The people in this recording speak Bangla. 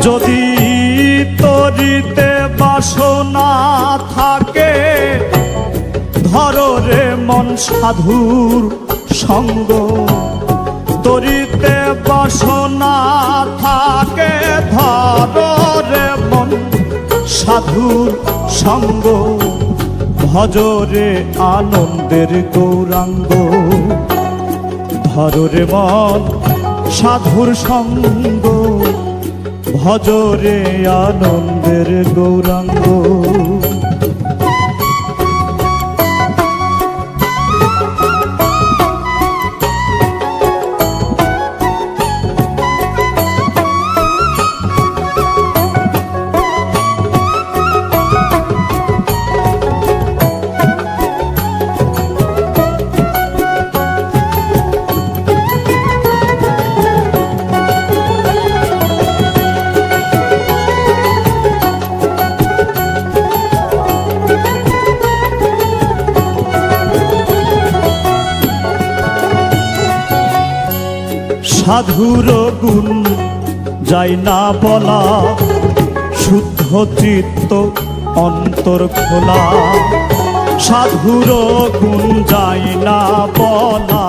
যদি তরিতে বাসনা থাকে, ধরো রে মন সাধুর সঙ্গ। তরিতে বাসনা থাকে, ধরো রে মন সাধুর সঙ্গ। ভজরে আনন্দের গৌরাঙ্গ, ধরো রে মন সাধুর সঙ্গ। ভজরে আনন্দের গৌরাঙ্গ। সাধুর গুণ যাই না বলা, শুদ্ধ চিত্ত অন্তর খোলা। সাধুর গুণ যাই না বলা,